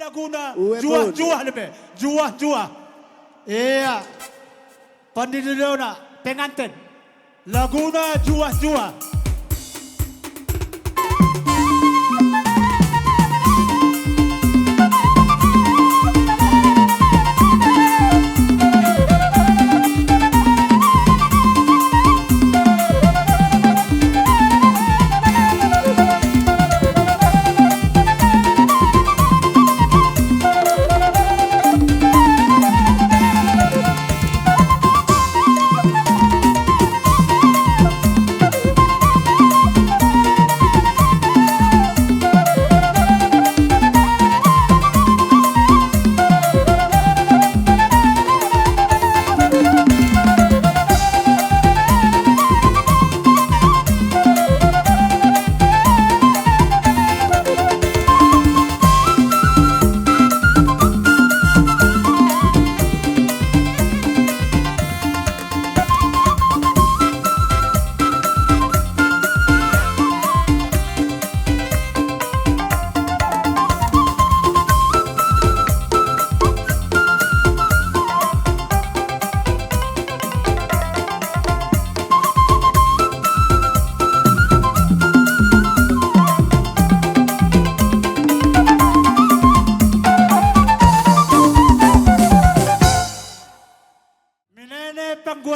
Laguna, Uwe juah pun. juah lebih, juah juah. Iya, pandidilona pengantin, Laguna juah juah.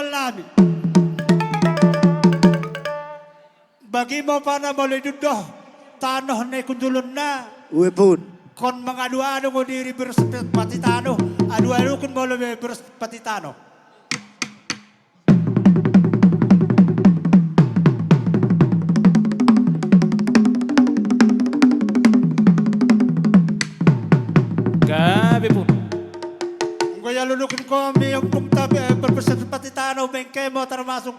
Namin. Bagi mo pa na malidudo, tanoh na kundulon na. Uwe pun. Kon mga adu-adu ko di reverse patitano, adu-adu kun mo reverse patitano. Gabi po. Kaya lulukin ko may yung tabi berpesan patitano bengke mo termasuk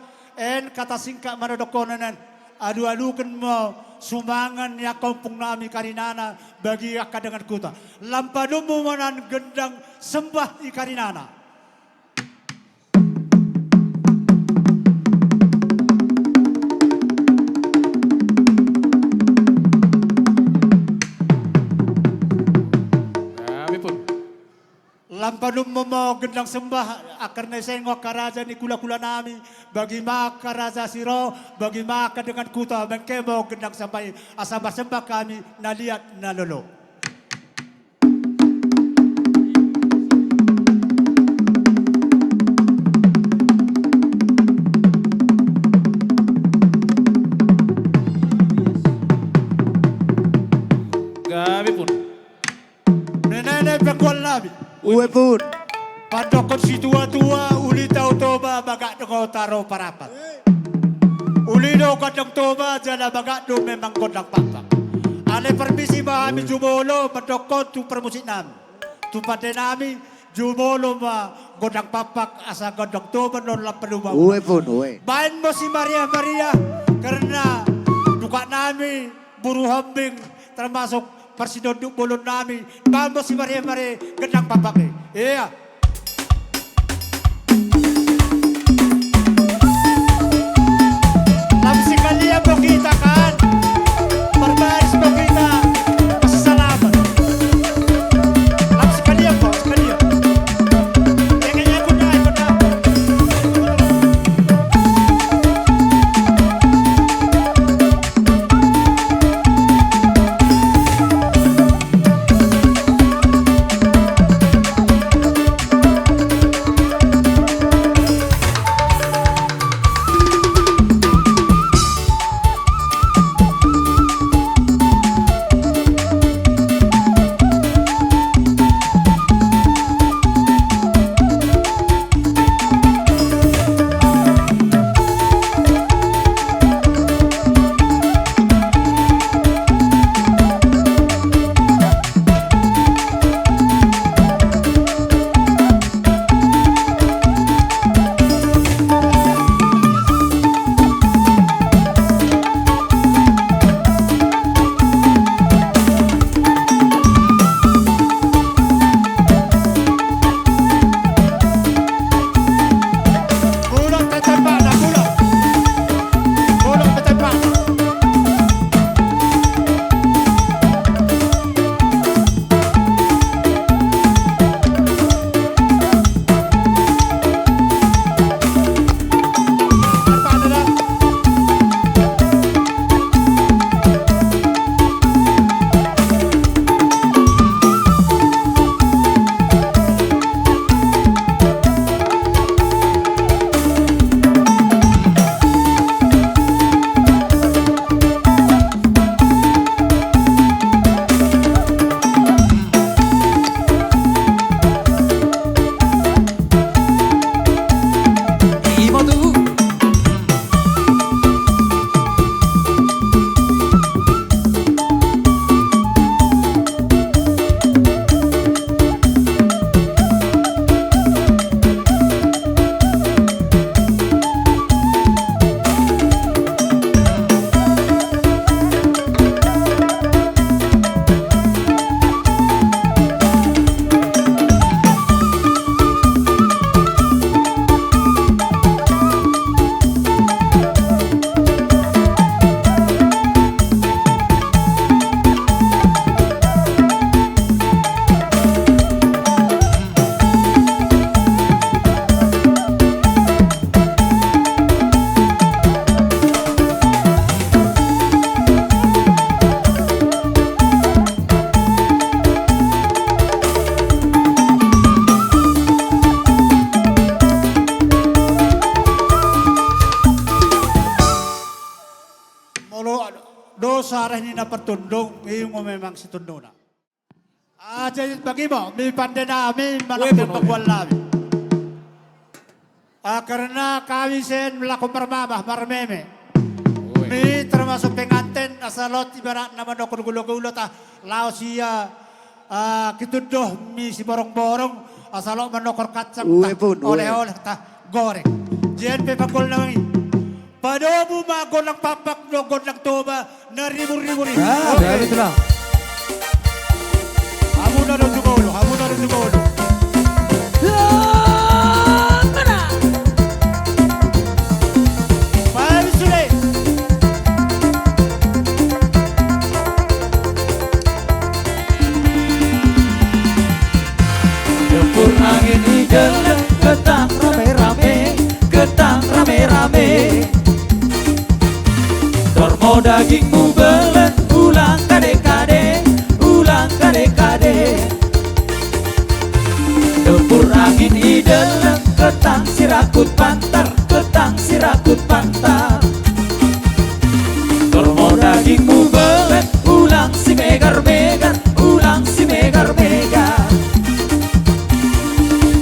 katasingka manodokonanan adu-adukan mo sumangan ya kampung nami karinana bagi akadangan kuta lampadu mo manan gendang sembah i karinana. Lampanum mo gendang sembah akar na sengok karaja ni kula-kula nami bagi maka raja siro bagi maka dengan kuta bengke mo gendang sampai asamba sembah kami naliat nalolo. Gabi pun. Nenek pengkol nami. Uwe pun. Pandokon si tua-tua uli tau toba bagak dengo taro parapat. Uli do kadang toba jala bagak do memang kodang papak. Ale permisi bahami jumolo pandokon tu permusik nami. Tu pade nami jumolo ma godang papak asa godang toba non lampadu bawah. Uwe pun, uwe. Bain mo si Maria Maria karena duka nami buru hambing termasuk persidoduk bolon nami bambo si Maria Maria gedang papake. Iya. Lamsi kalian mau kita kan berbaris mau kita salaman. Lamsi kalian kok sekalian. Kayaknya ikut dah. na pertundong, iyo mo memang si tundona. Jadi bagi mo, may pandai namin, malapit magwal namin. Karena kami sen melakukan permamah, marmeme. Mi termasuk pengantin, asalot ibarat nama dokter gulo-gulo ta, lao siya, kituduh mi si borong-borong, asalot menokor kacang oleh-oleh ta, goreng. Diyan pe pagkol na mangi. Padomu magon ng papak, nogon ng tuba, na ribu-ribu rin. Okay. Ito lang. Hamu na rin dugulo, hamu na rin dugulo. Paham sulit. Tempur angin hijau, ketang rame-rame, ketang rame-rame. Tormo dagingmu belet, ulang kade-kade, ulang kade-kade. Tempur angin hijau, ketang sirakut pantar, ketang sirakut pantar. Tormo dagingmu belet, ulang si megar-megar, ulang si megar-megar.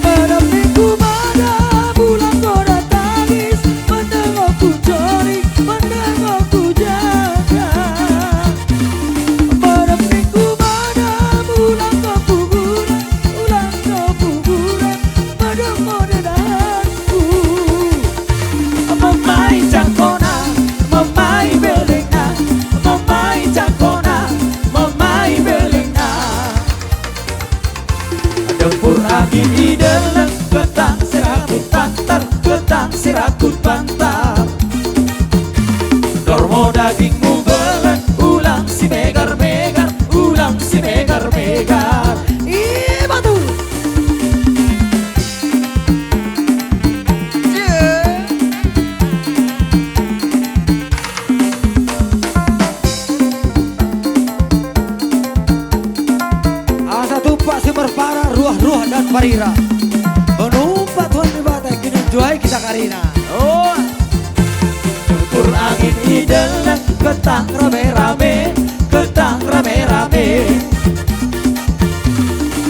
Pada minggu mana bulan goda tangis, menengokku curi, menengokku jaga. Pada minggu mana bulan kepuguran, ulang kepuguran, pada modelanku. Memain jangkona, memain belengna, memain jangkona, memain belengna. Tempur angin hidelang, ketang sirakut pantar, ketang sirakut pantar. Dormo dagingmu belet, ulang si megar-megar, ulang si megar-megar. Ih, batu. Asa tumpak si merpara, ruah-ruah dan parira. Menumpak tuan di batai, kini juai kita karina. Oh, tempur angin hidelang, ketang rame-rame, ketang rame-rame.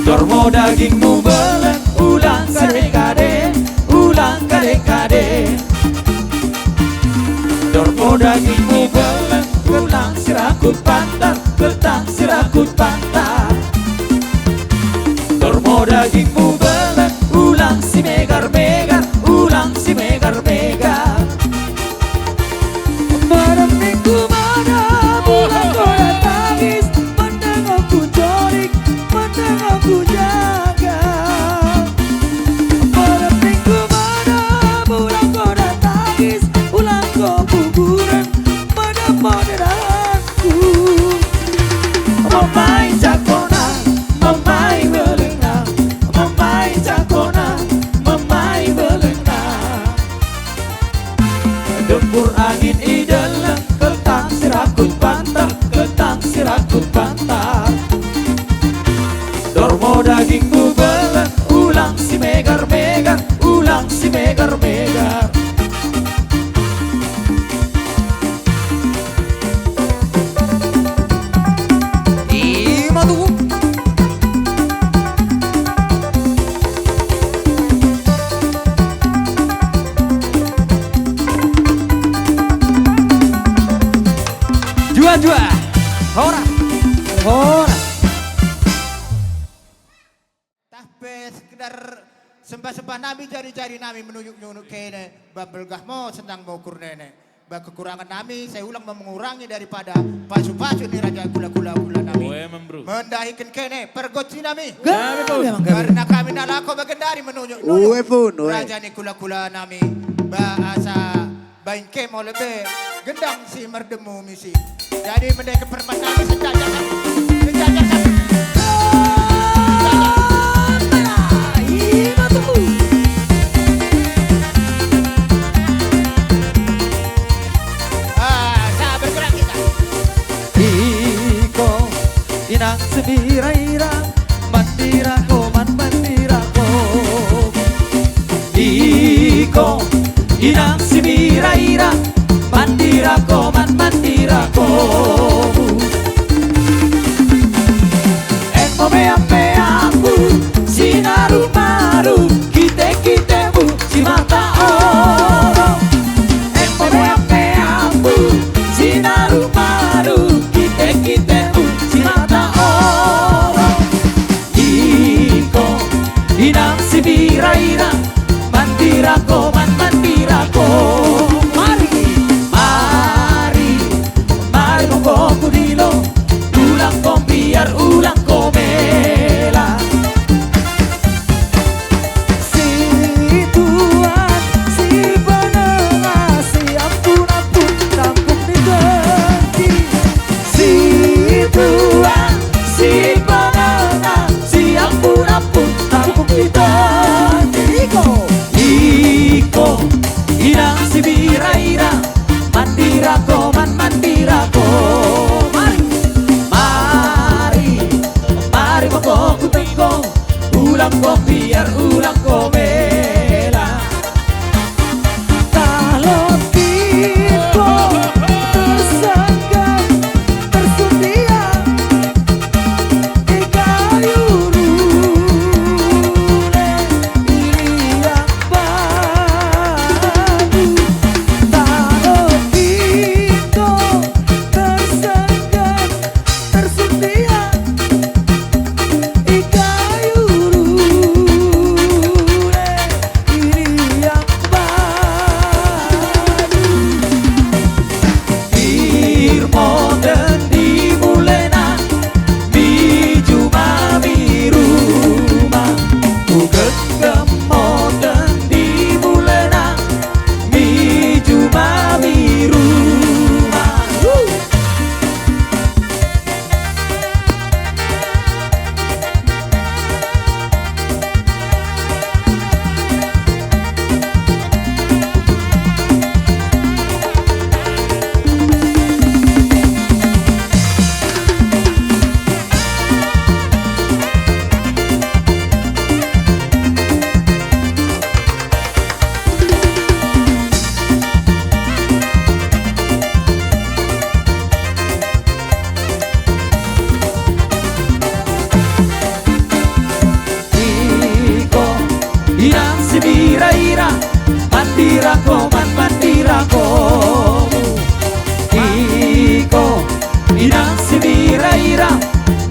Dormo dagingmu belet, ulang kade-kade, ulang kade-kade. Dormo dagingmu belet, ulang sirakut pantar, ketang sirakut pantar. Dormo dagingmu belet, ulang si megar-megar, ulang si megar-megar. Pada minggu mana bulan goda tangis, menengokku corik, menengokku jaga. Pada minggu mana bulan goda tangis, ulang kepuguran, pada modelanku. Memain jakona, memain belengna, memain jakona, memain belengna. Tempur angin hidelang, ketang sirakut pantar, ketang sirakut pantar. Dormo dagingmu belet, ulang si megar-megar, ulang si megar-megar. Jua-jua, ora, ora. Tapi sekedar sembah-sembah nami jari-jari nami menunjuk-nunjuk kene babelgah mo senang mau kurnene. Kekurangan nami saya ulang mengurangi daripada pasu-pasu ni raja gula-gula nami. Mendahikan kene pergoci nami. Karena kami nalako bagendari menunjuk-nunjuk. Raja ni gula-gula nami. Bahasa bain kem oleh be gendang si merdemu misi. Jadi mendahikan perempat nami sejajakan. Sejajakan. Inang semira-ira, mandirako, mandirako. Iko, inang semira-ira, mandirako, mandirako. ulang kau biar ulang kau bela. Kalau kita tersangka tersedia di kayu rule ini yang baru. Kalau kita tersangka tersedia di kayu rule ini yang baru. Irmo dan dimulena biju mami rumah bukan kemo dan dimulena biju mami rumah. Iko irang si bira-ira mandirako man mandirako. Iko irang si bira-ira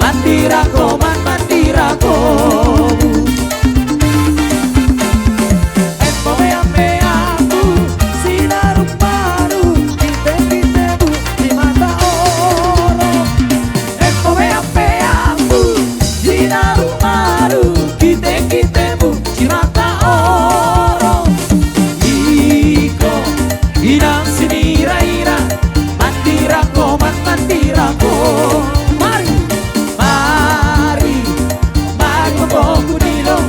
mandirako man mandirako. Empo mea-meaku sinar baru kite-kitemu di mata orang. Empo mea-meaku sinar baru kite-kitemu di mata orang. Iko irang si bira-ira mandirako man mandirako. Mari, mari, mari membawaku dilo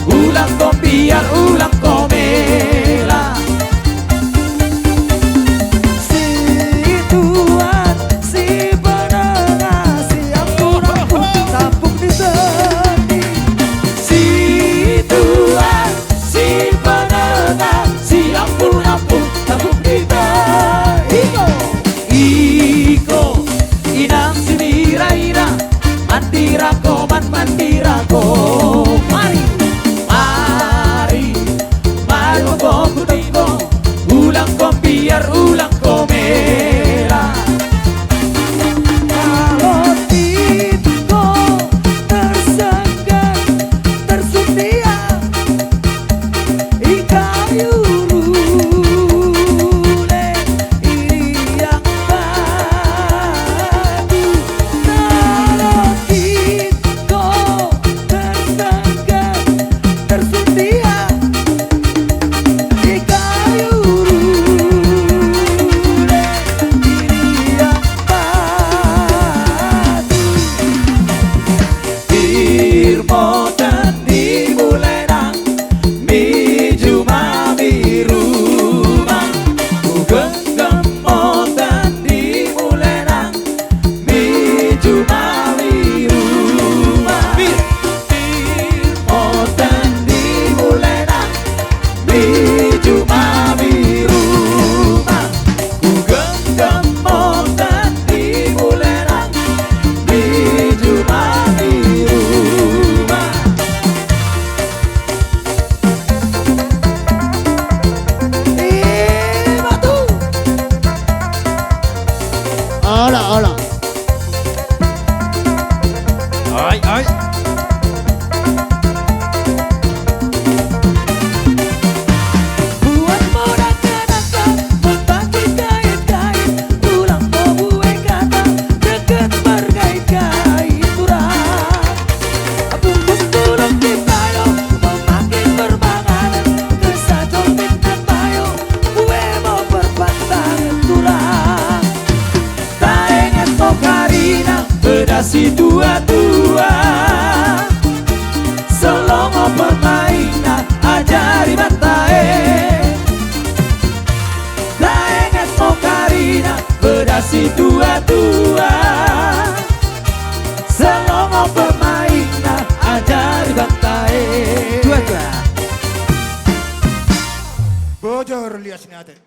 ulang kau biar ulang kau bela. Si Tuhan, si penengah, si ampun-ampun tampuk di seni. Si Tuhan, si penengah, si ampun-ampun tampuk di seni. Iko, inang si bira-ira mandirako man mandirako. Mari, mari, mari membawaku dilo ulang kau biar ulang kau bela. Kalau Tito tersangka tersedia di kayu rule ini yang baru. Kalau Tito tersangka tersedia di kayu rule ini yang baru. Irmo dan dimulena biju mami rumah bukan kemo dan dimulena biju mami rumah. Irmo dan dimulena biju mami rumah bukan kemo dan dimulena biju mami rumah. Batu. Olah, olah. Ay, ay. natin.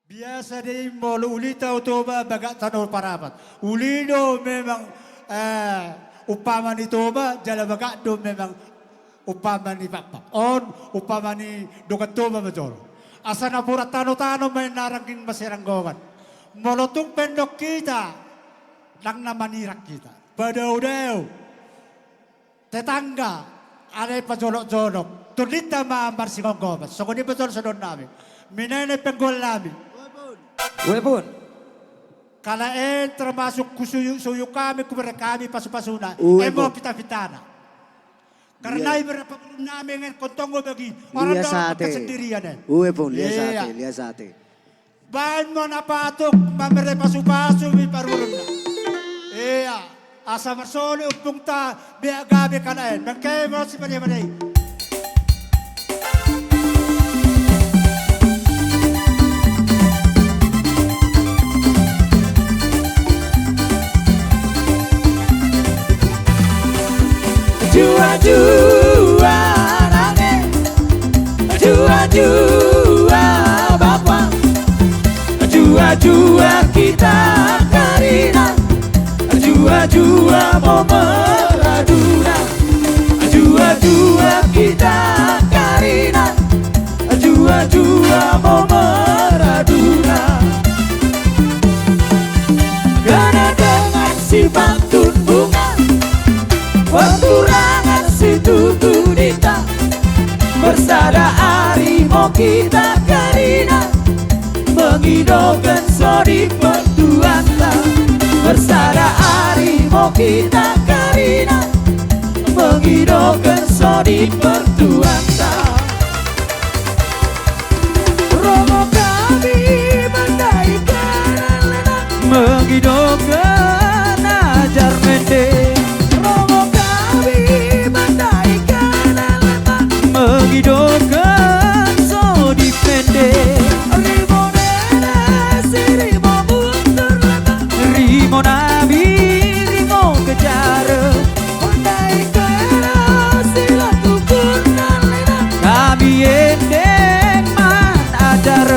Biasa din mo, ulitaw to ba, baga tanong parapat. Ulino memang upama ni Toba, jala baga do memang upama ni Pakpak. On, upama ni Dukat Toba betul. Asa na pura tano-tano may narangking masiranggogan. Molotong pendok kita, lang na manirak kita. Badaw-daw, tetangga, alay pa jolok-jolok. Tulit na maambar si Konggobat. So kung di betul sa doon namin. Minenay penggol namin. Wepun. Kalaen termasuk kusuyu kami kepada kami pasu-pasuna. Emo kita-pitana. Karena beberapa namin ngayon kontong bagi orang dalam kesendirian. Uwe pun lihat sate. Bahan mo na patok, mamere pasu-pasu mi parurun na. Iya, asa marsoli upung ta biya gabi kalaen. Bangkay mo si Manay. Jua-jua nange, jua-jua bapak, jua-jua kita Karina, jua-jua mau meraduna, jua-jua kita Karina, jua-jua mau meraduna. Karena dengan si pantun bunga, perturangan si tutudita, bersada harimau kita Karina, mengidolkan sodi pertuanta. Bersada harimau kita Karina, mengidolkan sodi pertuanta. Romo kami mendaikan lena, mengidolkan ajar mendek. Mengidolkan sodi pendek, rimonena si rimo mundur lama, rimo nabi rimo kejar, pandai kera sila tukur dan lena, kami endek man ajar.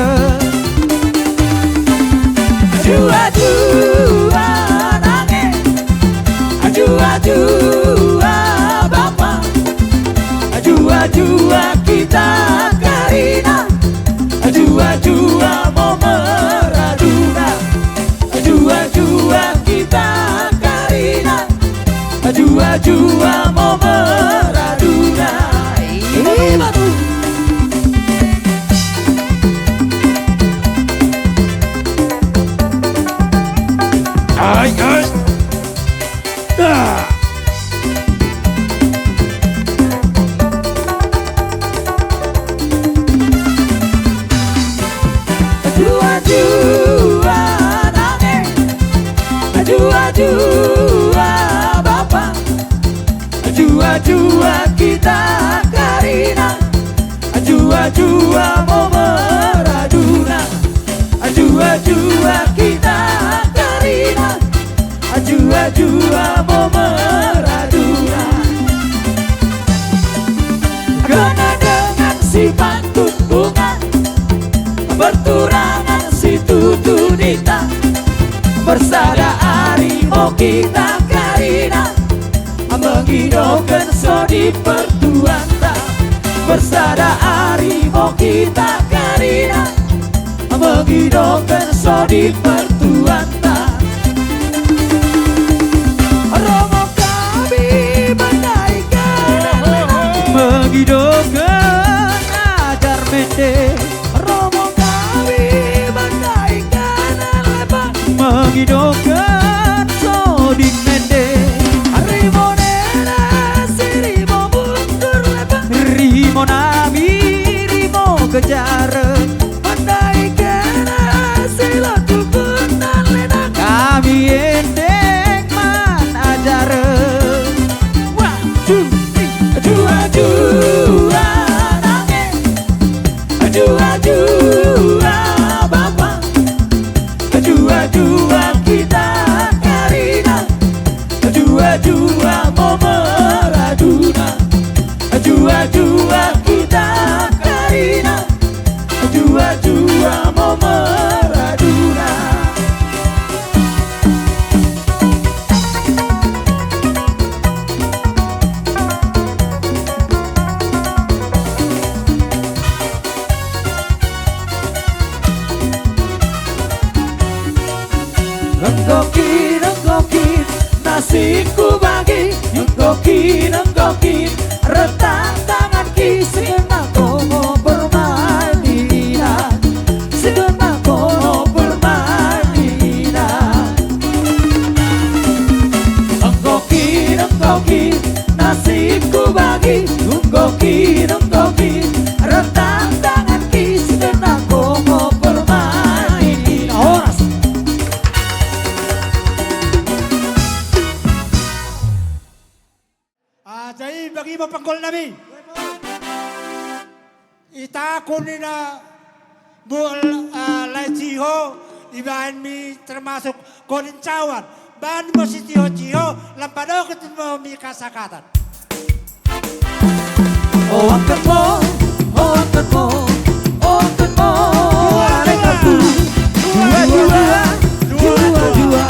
Jua-jua nange, jua-jua bapak, jua-jua kita Karina, jua-jua mau meraduna, jua-jua kita Karina, jua-jua mau meraduna. Ini batu. Ay, ay. Ah. Jua-jua nange, jua-jua bapak, jua-jua kita Karina, jua-jua mau meraduna, jua-jua kita Karina, jua-jua mau meraduna. Karena dengan si pantun bunga, berturangan si tutudita, bersada harimau kita Karina, mengidolkan sodi pertuanta. Bersada harimau kita Karina, mengidolkan sodi pertuanta. Romo kami menaikkan mengidolkan ajar mendek. Mengidolkan sodi pendek, rimonena si rimo mundur lebar, rimo nabi rimo kejar, pandai kena sila tukun dan lena, kami endek man ajar. One, two, three. Jua-jua nange, jua-jua bapak, jua-jua kita Karina, jua-jua mau meraduna, jua-jua kita Karina, nasiku bagi Yunggokin, enggokin Retak tangan ki Segenap kono permainan Segenap kono permainan Enggokin, enggokin Nasibku bagi Yunggokin, enggokin Retak tangan ki Segenap kono permainan Horas Jadi bagi mapanggol namin. Itakon nila Lajiho, ibahan mi termasuk Konincawan. Bahan mo si Tiho-Tiho, lampado kita mo mi kasakatan. Oh angkat mo, oh angkat mo, oh angkat mo Arek aku Jua-jua, jua-jua,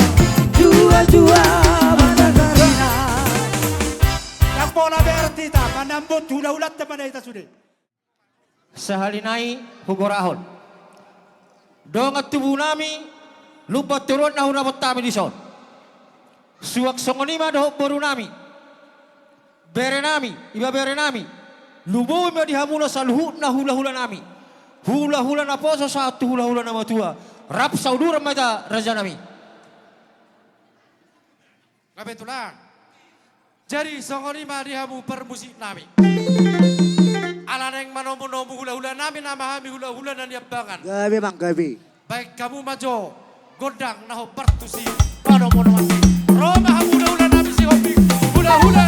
jua-jua Mana Karina Yang pola bertita, manambut hula-hulat na manay tasudi. Sahalinai hugorahon. Dongat tubuh nami lupa turun na hunabot tami di son. Suwak songonima dohok boru nami. Bere nami, iba bere nami. Lubo mo dihamuna sa luhut na hula-hula nami. Hula-hula na po sa satu hula-hula na matua. Rap saudura mata raja nami. Kebetulan. Jadi songonima dihamu permusik nami. Alaneng manomu-nomu hula-hula nami namahami hula-hula dan diabangan. Gabi mang gabi. Baik kamu majo, godang naho pertusi, manomu-nomu. Roma hula-hula nami si hobi, hula-hula